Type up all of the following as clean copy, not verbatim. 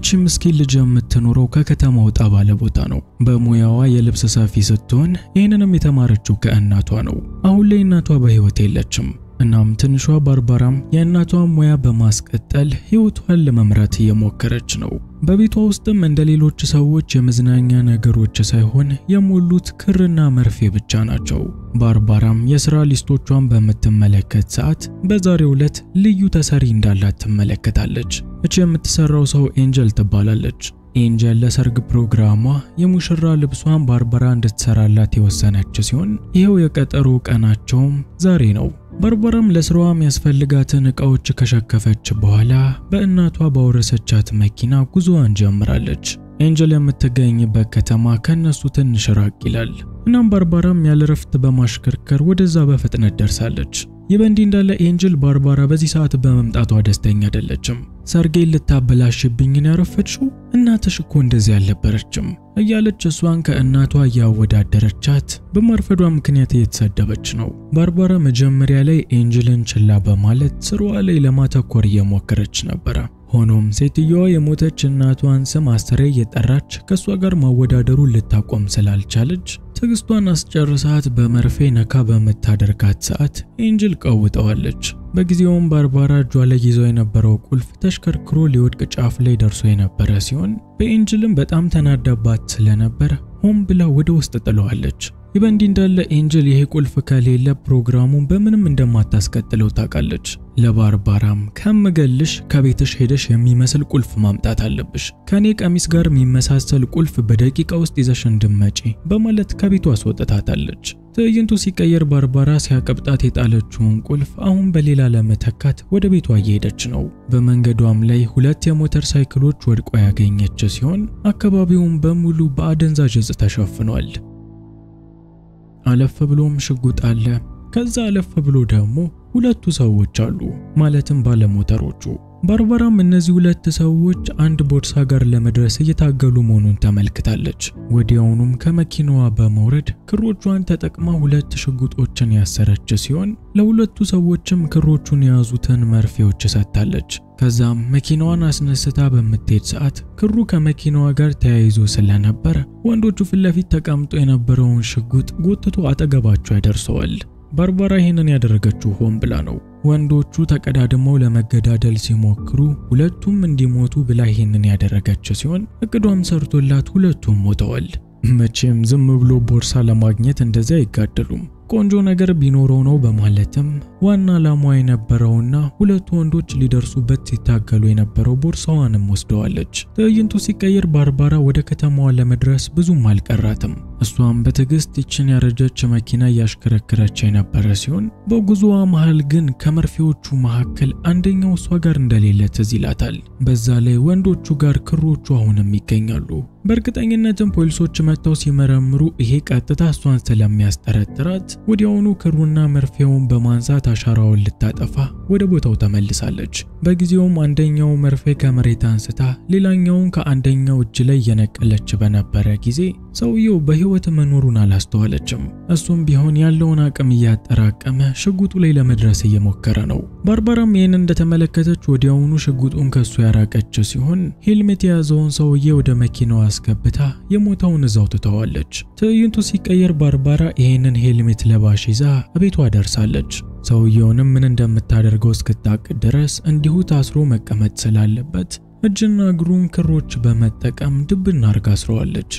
እቺ ምስኪን ልጅ የምትኖረው ከከተማ ወጣ ባለ ቦታ ነው። በሙያዋ የልብስ ሰፊ ስትሆን ይህንንም የተማረችው ከእናቷ ነው። አሁን ላይ እናቷ በህይወት የለችም። እናም ትንሿ ባርባራም የእናቷን ሙያ በማስቀጠል ህይወቷን ለመምራት እየሞከረች ነው። በቤቷ ውስጥም እንደ ሌሎች ሰዎች የመዝናኛ ነገሮች ሳይሆን የሞሉት ክርና መርፌ ብቻ ናቸው። ባርባራም የሥራ ሊስቶቿን በምትመለከት ሰዓት በዛሬው ዕለት ልዩ ተሰሪ እንዳላት ትመለከታለች። እቺ የምትሰራው ሰው ኤንጀል ትባላለች። ኤንጀል ለሰርግ ፕሮግራሟ የሙሽራ ልብሷን ባርባራ እንድትሰራላት የወሰነች ሲሆን ይሄው የቀጠሮ ቀናቸውም ዛሬ ነው። ባርባራም ለስራዋ የሚያስፈልጋትን ዕቃዎች ከሸከፈች በኋላ በእናቷ ባወረሰቻት መኪና ጉዞዋን ጀምራለች። ኤንጀል የምትገኝበት ከተማ ከነሱ ትንሽ ራቅ ይላል። እናም ባርባራም ያለ ረፍት በማሽከርከር ወደዛ በፍጥነት ደርሳለች። ይበንዲ እንዳለ ኤንጀል ባርባራ በዚህ ሰዓት በመምጣቷ ደስተኛ አይደለችም። ሰርጌን ልታበላሽብኝ ነው ያረፈችው፣ እናትሽ እኮ እንደዚህ አልነበረችም እያለች እሷን ከእናቷ ያወዳደረቻት በማርፈዷ ምክንያት እየተሰደበች ነው። ባርባራ መጀመሪያ ላይ ኤንጀልን ችላ በማለት ስራዋ ላይ ለማተኮር እየሞከረች ነበር። ሆኖም ሴትየዋ የሞተች እናቷን ስም አስተሬ እየጠራች ከሷ ጋር ማወዳደሩን ልታቆም ስላልቻለች ትግስቷን አስጨርሳት በመርፌ ነካ በመታደርጋት ሰዓት ኤንጀል ቀውጠዋለች። በጊዜውም ባርባራ እጇ ላይ ይዘው የነበረው ቁልፍ ተሽከርክሮ ሊወድቅ ጫፍ ላይ ደርሶ የነበረ ሲሆን በኤንጀልም በጣም ተናዳባት ስለነበር ሆን ብላ ወደ ውስጥ ጥለዋለች። ይበንዲ እንዳለ ኤንጀል ይሄ ቁልፍ ከሌለ ፕሮግራሙን በምንም እንደማታስቀጥለው ታውቃለች። ለባርባራም ከምገልሽ ከቤትሽ ሄደሽ የሚመስል ቁልፍ ማምጣት አለብሽ፣ ከኔ ቀሚስ ጋር የሚመሳሰል ቁልፍ በደቂቃ ውስጥ ይዘሽ እንድመጪ በማለት ከቤቷ አስወጥታታለች። ትዕይንቱ ሲቀየር ባርባራ ሲያቀብጣት የጣለችውን ቁልፍ አሁን በሌላ ለመተካት ወደ ቤቷ እየሄደች ነው። በመንገዷም ላይ ሁለት የሞተር ሳይክሎች ወድቆ ያገኘች ሲሆን አካባቢውን በሙሉ በአደንዛዥ እጽ ተሸፍኗል። አለፍ ብሎም ሽጉጥ አለ። ከዛ አለፍ ብሎ ደግሞ ሁለቱ ሰዎች አሉ፣ ማለትም ባለሞተሮቹ። ባርባራም እነዚህ ሁለት ሰዎች አንድ ቦርሳ ጋር ለመድረስ እየታገሉ መሆኑን ተመልክታለች። ወዲያውኑም ከመኪናዋ በመውረድ ክሮቿን ተጠቅማ ሁለት ሽጉጦችን ያሰረች ሲሆን ለሁለቱ ሰዎችም ክሮቹን የያዙትን መርፌዎች ሰጥታለች። ከዛም መኪናዋን አስነስታ በመትሄድ ሰዓት ክሩ ከመኪናዋ ጋር ተያይዞ ስለነበር ወንዶቹ ፊት ለፊት ተቀምጦ የነበረውን ሽጉጥ ጎትቶ አጠገባቸው ያደርሰዋል። ባርባራ ይሄንን ያደረገችው ሆን ብላ ነው። ወንዶቹ ተቀዳድመው ለመገዳደል ሲሞክሩ ሁለቱም እንዲሞቱ ብላ ይሄንን ያደረገች ሲሆን እቅዷም ሰርቶላት ሁለቱም ሞተዋል። መቼም ዝም ብሎ ቦርሳ ለማግኘት እንደዚያ አይጋደሉም፣ ቆንጆ ነገር ቢኖረው ነው በማለትም ዋና ዓላማዋ የነበረውና ሁለቱ ወንዶች ሊደርሱበት ሲታገሉ የነበረው ቦርሳዋንም ወስደዋለች። ትዕይንቱ ሲቀየር ባርባራ ወደ ከተማዋ ለመድረስ ብዙም አልቀራትም። እሷም በትዕግስት ይችን ያረጀች መኪና ያሽከረከረች የነበረ ሲሆን በጉዞዋ መሃል ግን ከመርፌዎቹ መካከል አንደኛው እሷ ጋር እንደሌለ ትዝ ይላታል። በዛ ላይ ወንዶቹ ጋር ክሮቹ አሁንም ይገኛሉ። በእርግጠኝነትም ፖሊሶች መጥተው ሲመረምሩ ይሄ ቀጥታ እሷን ስለሚያስጠረጥራት ወዲያውኑ ክሩና መርፌውን በማንሳት አሻራውን ልታጠፋ ወደ ቦታው ተመልሳለች። በጊዜውም አንደኛው መርፌ ከመሬት አንስታ ሌላኛውን ከአንደኛው እጅ ላይ የነቀለች በነበረ ጊዜ ሰውየው በህይወት መኖሩን አላስተዋለችም። እሱም ቢሆን ያለውን አቅም እያጠራቀመ ሽጉጡ ላይ ለመድረስ እየሞከረ ነው። ባርባራም ይህን እንደተመለከተች ወዲያውኑ ሽጉጡን ከሱ ያራቀች ሲሆን ሄልሜት የያዘውን ሰውዬ ወደ መኪናዋ አስገብታ የሞተውን እዛው ትተዋለች። ትዕይንቱ ሲቀየር ባርባራ ይህንን ሄልሜት ለባሽ ይዛ ቤቷ ደርሳለች። ሰውየውንም ምን እንደምታደርገው እስክታቅ ድረስ እንዲሁ ታስሮ መቀመጥ ስላለበት እጅና እግሩን ክሮች በመጠቀም ድብና አርጋ አስረዋለች።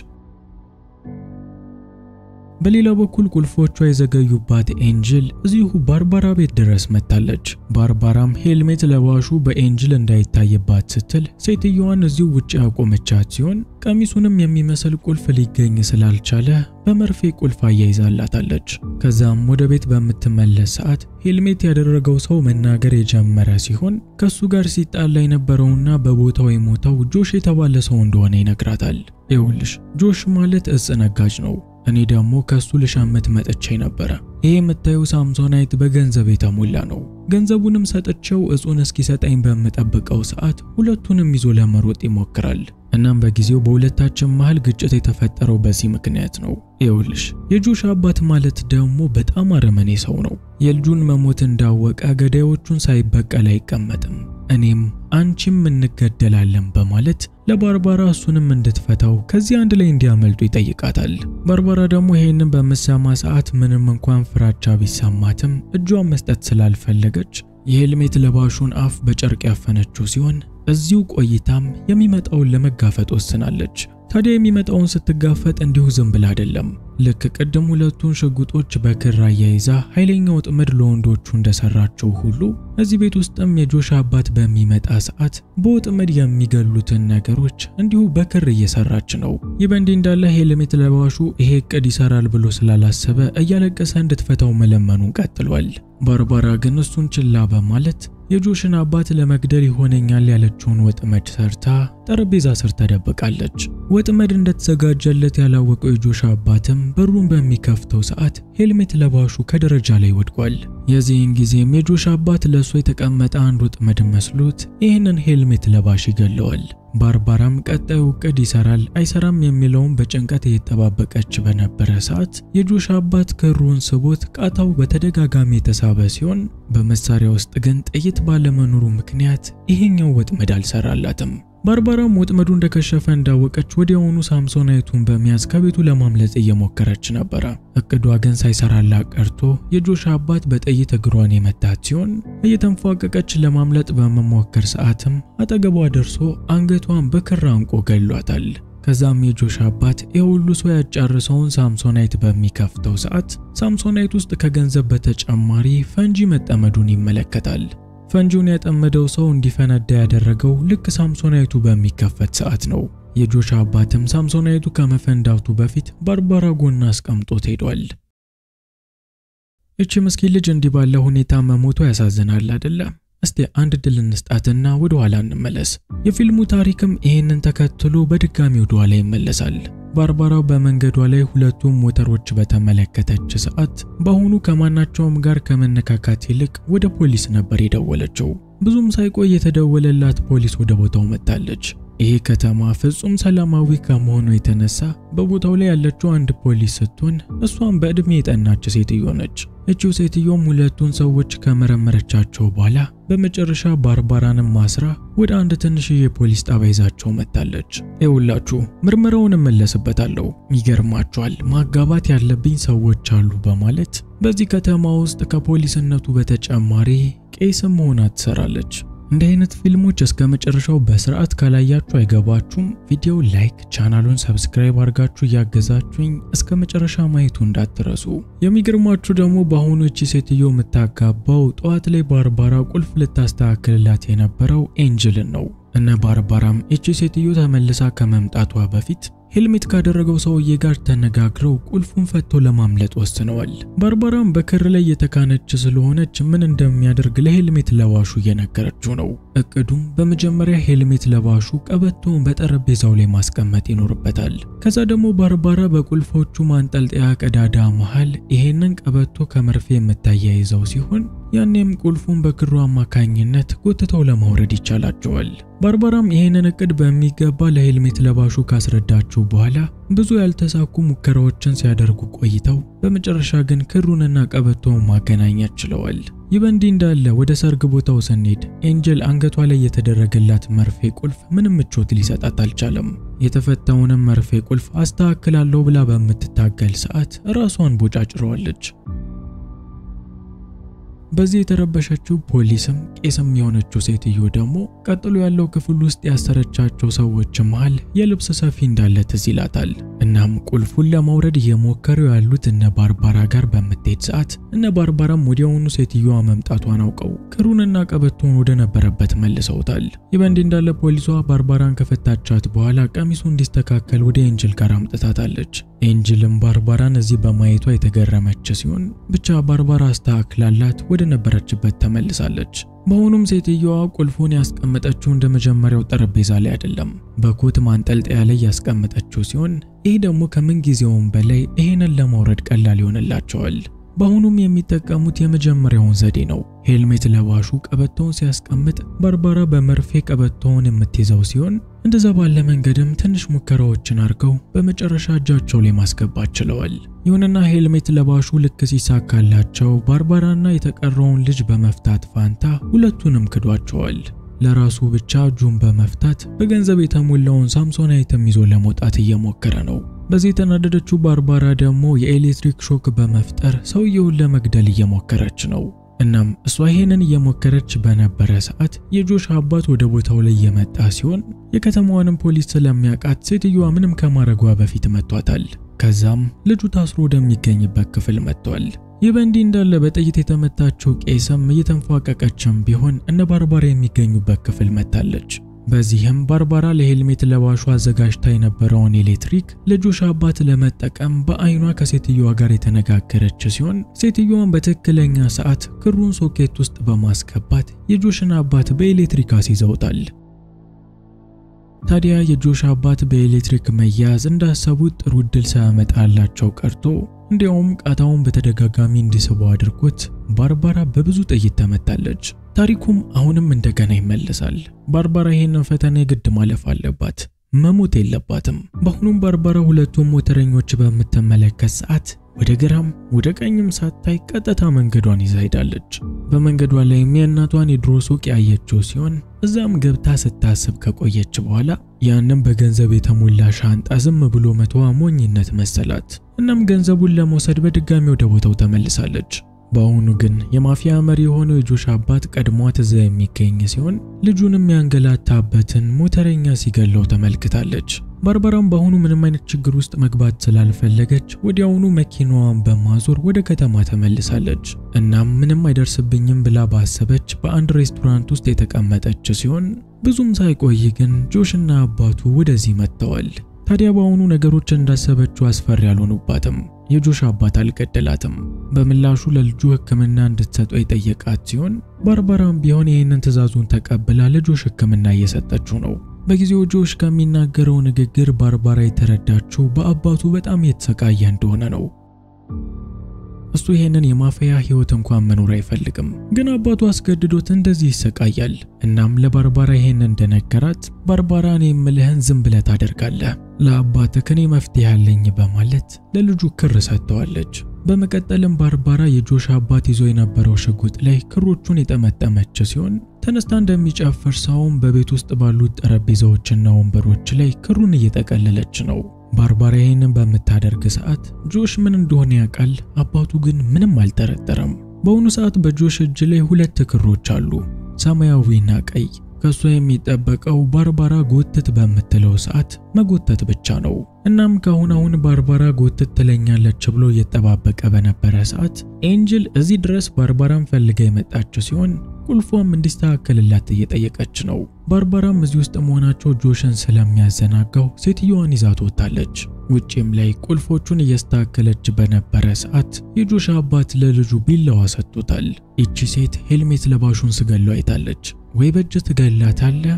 በሌላ በኩል ቁልፎቿ የዘገዩባት ኤንጀል እዚሁ ባርባራ ቤት ድረስ መጣለች። ባርባራም ሄልሜት ለባሹ በኤንጀል እንዳይታይባት ስትል ሴትየዋን እዚሁ ውጪ ያቆመቻት ሲሆን ቀሚሱንም የሚመስል ቁልፍ ሊገኝ ስላልቻለ በመርፌ ቁልፍ አያይዛላታለች። ከዛም ወደ ቤት በምትመለስ ሰዓት ሄልሜት ያደረገው ሰው መናገር የጀመረ ሲሆን ከሱ ጋር ሲጣላ የነበረውና በቦታው የሞተው ጆሽ የተባለ ሰው እንደሆነ ይነግራታል። ይኸውልሽ ጆሽ ማለት እጽ ነጋጅ ነው። እኔ ደግሞ ከሱ ልሻመት መጥቼ ነበር። ይሄ የምታየው ሳምሶናይት በገንዘብ የተሞላ ነው። ገንዘቡንም ሰጥቼው እጹን እስኪሰጠኝ በመጠበቀው ሰዓት ሁለቱንም ይዞ ለመሮጥ ይሞክራል። እናም በጊዜው በሁለታችን መሃል ግጭት የተፈጠረው በዚህ ምክንያት ነው። ይኸውልሽ የጆሽ አባት ማለት ደግሞ በጣም አረመኔ ሰው ነው። የልጁን መሞት እንዳወቀ ገዳዮቹን ሳይበቀል አይቀመጥም። እኔም አንቺም እንገደላለን በማለት ለባርባራ እሱንም እንድትፈታው ከዚህ አንድ ላይ እንዲያመልጡ ይጠይቃታል። ባርባራ ደግሞ ይሄንን በመሰማ ሰዓት ምንም እንኳን ፍራቻ ቢሰማትም እጇን መስጠት ስላልፈለገች የሄልሜት ለባሹን አፍ በጨርቅ ያፈነችው ሲሆን እዚሁ ቆይታም የሚመጣውን ለመጋፈጥ ወስናለች። ታዲያ የሚመጣውን ስትጋፈጥ እንዲሁ ዝም ብላ አይደለም። ልክ ቀደም ሁለቱን ሽጉጦች በክር አያይዛ ኃይለኛ ወጥመድ ለወንዶቹ እንደሰራቸው ሁሉ እዚህ ቤት ውስጥም የጆሽ አባት በሚመጣ ሰዓት በወጥመድ የሚገሉትን ነገሮች እንዲሁ በክር እየሰራች ነው። ይህ በእንዲህ እንዳለ ሄልሜት ለባሹ ይሄ እቅድ ይሰራል ብሎ ስላላሰበ እያለቀሰ እንድትፈታው መለመኑን ቀጥሏል። ባርባራ ግን እሱን ችላ በማለት የጆሽን አባት ለመግደል ይሆነኛል ያለችውን ወጥመድ ሰርታ ጠረጴዛ ስር ተደብቃለች። ወጥመድ እንደተዘጋጀለት ያላወቀው የጆሽ አባትም በሩን በሚከፍተው ሰዓት ሄልሜት ለባሹ ከደረጃ ላይ ወድቋል። የዚህን ጊዜም የጆሽ አባት ለሱ የተቀመጠ አንድ ወጥመድ መስሎት ይህንን ሄልሜት ለባሽ ይገለዋል። ባርባራም ቀጣዩ እቅድ ይሰራል አይሰራም የሚለውን በጭንቀት እየተጠባበቀች በነበረ ሰዓት የጆሽ አባት ክሩን ስቦት ቃታው በተደጋጋሚ የተሳበ ሲሆን በመሳሪያ ውስጥ ግን ጥይት ባለመኖሩ ምክንያት ይሄኛው ወጥመድ አልሰራላትም። ባርባራም ወጥመዱ እንደከሸፈ እንዳወቀች ወዲያውኑ ሳምሶናይቱን በመያዝ ከቤቱ ለማምለጥ እየሞከረች ነበር። እቅዷ ግን ሳይሰራላት ቀርቶ የጆሽ አባት በጥይት እግሯን የመታት ሲሆን እየተንፏቀቀች ለማምለጥ በመሞከር ሰዓትም አጠገቧ ደርሶ አንገቷን በክር አንቆ ገሏታል። ከዛም የጆሽ አባት የሁሉ ሰው ያጫረሰውን ሳምሶናይት በሚከፍተው ሰዓት ሳምሶናይት ውስጥ ከገንዘብ በተጨማሪ ፈንጂ መጠመዱን ይመለከታል። ፈንጂውን ያጠመደው ሰው እንዲፈነዳ ያደረገው ልክ ሳምሶናይቱ በሚከፈት ሰዓት ነው። የጆሽ አባትም ሳምሶናይቱ ከመፈንዳቱ በፊት ባርባራ ጎን አስቀምጦት ሄዷል። እቺ ምስኪን ልጅ እንዲህ ባለ ሁኔታ መሞቷ ያሳዝናል አይደለ? እስቲ አንድ ድል እንስጣትና ወደ ኋላ እንመለስ። የፊልሙ ታሪክም ይሄንን ተከትሎ በድጋሚ ወደ ኋላ ይመለሳል። ባርባራው በመንገዷ ላይ ሁለቱም ሞተሮች በተመለከተች ሰዓት በአሁኑ ከማናቸውም ጋር ከመነካካት ይልቅ ወደ ፖሊስ ነበር የደወለችው። ብዙም ሳይቆይ የተደወለላት ፖሊስ ወደ ቦታው መጣለች። ይሄ ከተማ ፍጹም ሰላማዊ ከመሆኑ የተነሳ በቦታው ላይ ያለችው አንድ ፖሊስ ስትሆን እሷም በእድሜ የጠናች ሴትዮ ነች። እቺው ሴትዮም ሁለቱን ሰዎች ከመረመረቻቸው በኋላ በመጨረሻ ባርባራንም ማስራ ወደ አንድ ትንሽዬ ፖሊስ ጣቢያ ይዛቸው መጣለች። ይኸውላችሁ ምርመራውን እመለስበታለሁ፣ ይገርማችኋል ማጋባት ያለብኝ ሰዎች አሉ በማለት በዚህ ከተማ ውስጥ ከፖሊስነቱ በተጨማሪ ቄስም ሆና ትሰራለች። እንደ አይነት ፊልሞች እስከ መጨረሻው በስርዓት ካላያችሁ አይገባችሁም። ቪዲዮ ላይክ፣ ቻናሉን ሰብስክራይብ አድርጋችሁ ያገዛችሁኝ እስከ መጨረሻ ማየቱ እንዳትረሱ። የሚገርማችሁ ደግሞ በአሁኑ እቺ ሴትዮ የምታጋባው ጧት ላይ ባርባራ ቁልፍ ልታስተካክልላት የነበረው ኤንጅልን ነው። እነ ባርባራም እቺ ሴትዮ ተመልሳ ከመምጣቷ በፊት ሄልሜት ካደረገው ሰውዬ ጋር ተነጋግረው ቁልፉን ፈቶ ለማምለጥ ወስነዋል። ባርባራም በክር ላይ የተካነች ስለሆነች ምን እንደሚያደርግ ለሄልሜት ለባሹ እየነገረችው ነው። እቅዱም በመጀመሪያ ሄልሜት ለባሹ ቀበቶውን በጠረጴዛው ላይ ማስቀመጥ ይኖርበታል። ከዛ ደግሞ ባርባራ በቁልፎቹ ማንጠልጠያ ቀዳዳ መሃል ይሄንን ቀበቶ ከመርፌ የምታያይዘው ሲሆን ያኔም ቁልፉን በክሩ አማካኝነት ጎትተው ለማውረድ ይቻላቸዋል። ባርባራም ይሄንን እቅድ በሚገባ ለሄልሜት ለባሹ ካስረዳቸው በኋላ ብዙ ያልተሳኩ ሙከራዎችን ሲያደርጉ ቆይተው በመጨረሻ ግን ክሩንና ቀበቶውን ማገናኘት ችለዋል። ይህ በእንዲህ እንዳለ ወደ ሰርግ ቦታው ስንሄድ ኤንጀል አንገቷ ላይ የተደረገላት መርፌ ቁልፍ ምንም ምቾት ሊሰጣት አልቻለም። የተፈታውንም መርፌ ቁልፍ አስተካክላለሁ ብላ በምትታገል ሰዓት ራሷን ቦጫጭረዋለች። በዚህ የተረበሸችው ፖሊስም ቄስም የሆነችው ሴትዮ ደግሞ ቀጥሎ ያለው ክፍል ውስጥ ያሰረቻቸው ሰዎች መሃል የልብስ ሰፊ እንዳለ ትዝ ይላታል። እናም ቁልፉን ለማውረድ እየሞከሩ ያሉት እነ ባርባራ ጋር በምትሄድ ሰዓት እነ ባርባራም ወዲያውኑ ሴትዮዋ መምጣቷን አውቀው ክሩንና ቀበቶን ወደ ነበረበት መልሰውታል። ይህ በእንዲህ እንዳለ ፖሊሷ ባርባራን ከፈታቻት በኋላ ቀሚሱ እንዲስተካከል ወደ ኤንጅል ጋር አምጥታታለች። ኤንጅልም ባርባራን እዚህ በማየቷ የተገረመች ሲሆን ብቻ ባርባራ አስተካክላላት ወደ ነበረችበት ተመልሳለች። በሆኑም ሴትዮዋ ቁልፉን ያስቀመጠችው እንደመጀመሪያው ጠረጴዛ ላይ አይደለም፣ በኮት ማንጠልጠያ ላይ ያስቀመጠችው ሲሆን ይህ ደግሞ ከምን ጊዜውም በላይ ይሄንን ለማውረድ ቀላል ይሆንላቸዋል። በአሁኑም የሚጠቀሙት የመጀመሪያውን ዘዴ ነው። ሄልሜት ለባሹ ቀበቶውን ሲያስቀምጥ ባርባራ በመርፌ ቀበቶውን የምትይዘው ሲሆን እንደዛ ባለ መንገድም ትንሽ ሙከራዎችን አድርገው በመጨረሻ እጃቸው ላይ ማስገባት ችለዋል። ይሁንና ሄልሜት ለባሹ ልክ ሲሳካላቸው ባርባራና የተቀረውን ልጅ በመፍታት ፋንታ ሁለቱንም ክዷቸዋል። ለራሱ ብቻ እጁን በመፍታት በገንዘብ የተሞላውን ሳምሶናይትም ይዞ ለመውጣት እየሞከረ ነው። በዚህ የተናደደችው ባርባራ ደግሞ የኤሌክትሪክ ሾክ በመፍጠር ሰውየውን ለመግደል እየሞከረች ነው። እናም እሷ ይሄንን እየሞከረች በነበረ ሰዓት የጆሽ አባት ወደ ቦታው ላይ የመጣ ሲሆን የከተማዋንም ፖሊስ ስለሚያውቃት ሴትዮዋ ምንም ከማረጓ በፊት መቷታል። ከዛም ልጁ ታስሮ ወደሚገኝበት ክፍል መጥቷል። ይህ በእንዲህ እንዳለ በጥይት የተመታችው ቄስም እየተንፏቀቀችም ቢሆን እነ ባርባራ የሚገኙበት ክፍል መታለች። በዚህም ባርባራ ለሄልሜት ለባሹ አዘጋጅታ የነበረውን ኤሌክትሪክ ለጆሽ አባት ለመጠቀም በአይኗ ከሴትዮዋ ጋር የተነጋገረች ሲሆን ሴትዮዋን በትክክለኛ ሰዓት ክሩን ሶኬት ውስጥ በማስገባት የጆሽን አባት በኤሌክትሪክ አስይዘውታል። ታዲያ የጆሽ አባት በኤሌክትሪክ መያዝ እንዳሰቡት ጥሩ እድል ሳያመጣላቸው ቀርቶ እንዲያውም ቃታውን በተደጋጋሚ እንዲስበው አድርጎት ባርባራ በብዙ ጥይት ተመታለች። ታሪኩም አሁንም እንደገና ይመለሳል። ባርባራ ይሄንን ፈተና የግድ ማለፍ አለባት፣ መሞት የለባትም። በአሁኑም ባርባራ ሁለቱም ሞተረኞች በምትመለከት ሰዓት ወደ ግራም ወደ ቀኝም ሳታይ ቀጥታ መንገዷን ይዛ ሄዳለች። በመንገዷ ላይም የእናቷን የድሮ ሱቅ ያየችው ሲሆን እዛም ገብታ ስታስብ ከቆየች በኋላ ያንን በገንዘብ የተሞላ ሻንጣ ዝም ብሎ መተዋ ሞኝነት መሰላት። እናም ገንዘቡን ለመውሰድ በድጋሚ ወደ ቦታው ተመልሳለች። በአሁኑ ግን የማፊያ መሪ የሆነው የጆሽ አባት ቀድሟት እዛ የሚገኝ ሲሆን ልጁንም ያንገላታበትን ሞተረኛ ሲገለው ተመልክታለች። ባርባራም በአሁኑ ምንም አይነት ችግር ውስጥ መግባት ስላልፈለገች ወዲያውኑ መኪናዋን በማዞር ወደ ከተማ ተመልሳለች። እናም ምንም አይደርስብኝም ብላ ባሰበች በአንድ ሬስቶራንት ውስጥ የተቀመጠች ሲሆን ብዙም ሳይቆይ ግን ጆሽና አባቱ ወደዚህ መጥተዋል። ታዲያ በአሁኑ ነገሮች እንዳሰበችው አስፈሪ ያልሆኑባትም። የጆሽ አባት አልገደላትም። በምላሹ ለልጁ ሕክምና እንድትሰጠው የጠየቃት ሲሆን ባርባራም ቢሆን ይህንን ትዕዛዙን ተቀብላ ለጆሽ ሕክምና እየሰጠችው ነው። በጊዜው ጆሽ ከሚናገረው ንግግር ባርባራ የተረዳችው በአባቱ በጣም የተሰቃየ እንደሆነ ነው። እሱ ይሄንን የማፊያ ህይወት እንኳን መኖር አይፈልግም፣ ግን አባቱ አስገድዶት እንደዚህ ይሰቃያል። እናም ለባርባራ ይሄንን እንደነገራት ባርባራ እኔ የምልህን ዝም ብለህ ታደርጋለህ፣ ለአባትህ እኔ መፍትሄ አለኝ በማለት ለልጁ ክር ሰጥተዋለች። በመቀጠልም ባርባራ የጆሽ አባት ይዞ የነበረው ሽጉጥ ላይ ክሮቹን የጠመጠመች ሲሆን ተነስታ እንደሚጨፍር ሰውም በቤት ውስጥ ባሉት ጠረጴዛዎችና ወንበሮች ላይ ክሩን እየጠቀለለች ነው። ባርባራ ይሄንን በምታደርግ ሰዓት ጆሽ ምን እንደሆነ ያውቃል። አባቱ ግን ምንም አልጠረጠረም። በአሁኑ ሰዓት በጆሽ እጅ ላይ ሁለት ክሮች አሉ፣ ሰማያዊና ቀይ። ከሱ የሚጠበቀው ባርባራ ጎትት በምትለው ሰዓት መጎተት ብቻ ነው። እናም አሁን ባርባራ ጎትት ትለኛለች ብሎ እየተጠባበቀ በነበረ ሰዓት ኤንጅል እዚህ ድረስ ባርባራን ፈልጋ የመጣች ሲሆን ቁልፏም እንዲስተካከልላት እየጠየቀች ነው። ባርባራም እዚህ ውስጥ መሆናቸው ጆሽን ስለሚያዘናጋው ሴትዮዋን ይዛት ወጣለች። ውጪም ላይ ቁልፎቹን እያስተካከለች በነበረ ሰዓት የጆሽ አባት ለልጁ ቢላዋ ሰጥቶታል። እቺ ሴት ሄልሜት ለባሹን ስገለው አይታለች። ወይ በእጅ ትገላታለህ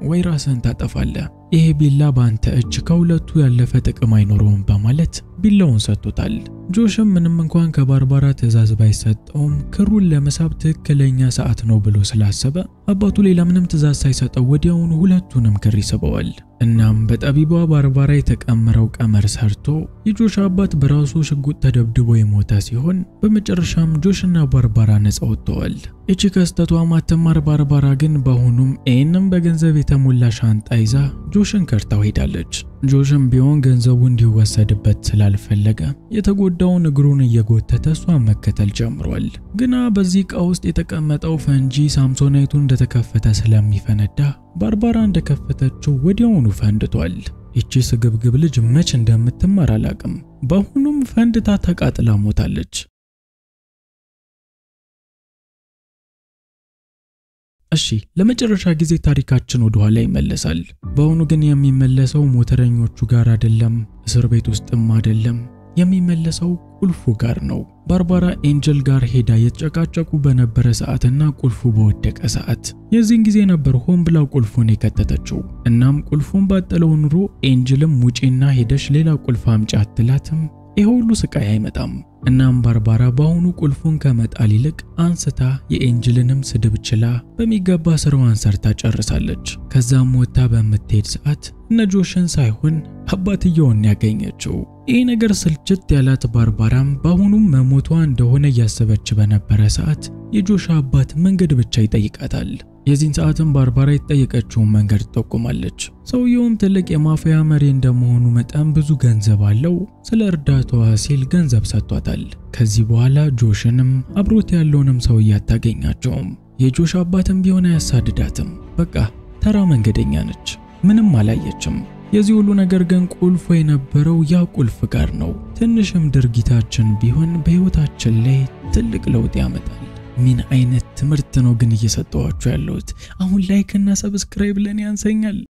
ወይ ራስን ታጠፋለህ፣ ይሄ ቢላ ባንተ እጅ ከሁለቱ ያለፈ ጥቅም አይኖርም በማለት ቢላውን ሰጥቶታል። ጆሽም ምንም እንኳን ከባርባራ ትዕዛዝ ባይሰጠውም ክሩን ለመሳብ ትክክለኛ ሰዓት ነው ብሎ ስላሰበ አባቱ ሌላ ምንም ትዕዛዝ ሳይሰጠው ወዲያውኑ ሁለቱንም ክር ይስበዋል። እናም በጠቢቧ ባርባራ የተቀመረው ቀመር ሰርቶ የጆሽ አባት በራሱ ሽጉጥ ተደብድቦ የሞተ ሲሆን በመጨረሻም ጆሽና ባርባራ ነፃ ወጥተዋል። እቺ ከስተቷ ማተማር ባርባራ ግን በአሁኑም ይህንም በገንዘብ የተሞላ ሻንጣ ይዛ ጆሽን ከርታው ሄዳለች። ጆሽም ቢሆን ገንዘቡ እንዲወሰድበት ስላልፈለገ የተጎዳውን እግሩን እየጎተተ እሷን መከተል ጀምሯል። ግና በዚህ ዕቃ ውስጥ የተቀመጠው ፈንጂ ሳምሶናይቱን እንደተከፈተ ስለሚፈነዳ ባርባራ እንደከፈተችው ወዲያውኑ ፈንድቷል። እቺ ስግብግብ ልጅ መች እንደምትማር አላቅም። በአሁኑም ፈንድታ ተቃጥላ ሞታለች። እሺ ለመጨረሻ ጊዜ ታሪካችን ወደ ኋላ ይመለሳል። በአሁኑ ግን የሚመለሰው ሞተረኞቹ ጋር አይደለም፣ እስር ቤት ውስጥም አይደለም፣ የሚመለሰው ቁልፉ ጋር ነው። ባርባራ ኤንጀል ጋር ሄዳ የተጨቃጨቁ በነበረ ሰዓትና ቁልፉ በወደቀ ሰዓት የዚህን ጊዜ ነበር ሆን ብላ ቁልፉን የከተተችው። እናም ቁልፉን ባጠለው ኑሮ ኤንጀልም ውጪና ሄደሽ ሌላ ቁልፍ አምጪ አትላትም፣ ይሄ ሁሉ ስቃይ አይመጣም። እናም ባርባራ በአሁኑ ቁልፉን ከመጣል ይልቅ አንስታ የኤንጀልንም ስድብ ችላ በሚገባ ስራዋን ሰርታ ጨርሳለች። ከዛም ወጣ በመትሄድ ሰዓት ነጆሽን ሳይሆን አባትየውን ያገኘችው። ይሄ ነገር ስልችት ያላት ባርባራም በአሁኑ መሞቷ እንደሆነ ያሰበች በነበረ ሰዓት የጆሽ አባት መንገድ ብቻ ይጠይቃታል። የዚህን ሰዓትም ባርባራ የተጠየቀችውን መንገድ ትጠቁማለች። ሰውየውም ትልቅ የማፊያ መሪ እንደመሆኑ መጠን ብዙ ገንዘብ አለው። ስለ እርዳታዋ ሲል ገንዘብ ሰጥቷታል። ከዚህ በኋላ ጆሽንም አብሮት ያለውንም ሰው አታገኛቸውም። የጆሽ አባትም ቢሆን አያሳድዳትም። በቃ ተራ መንገደኛ ነች፣ ምንም አላየችም። የዚህ ሁሉ ነገር ግን ቁልፉ የነበረው ያ ቁልፍ ጋር ነው። ትንሽም ድርጊታችን ቢሆን በህይወታችን ላይ ትልቅ ለውጥ ያመጣል። ምን አይነት ትምህርት ነው ግን እየሰጠዋችሁ ያለሁት? አሁን ላይክ እና ሰብስክራይብ ለኔ ያንሰኛል።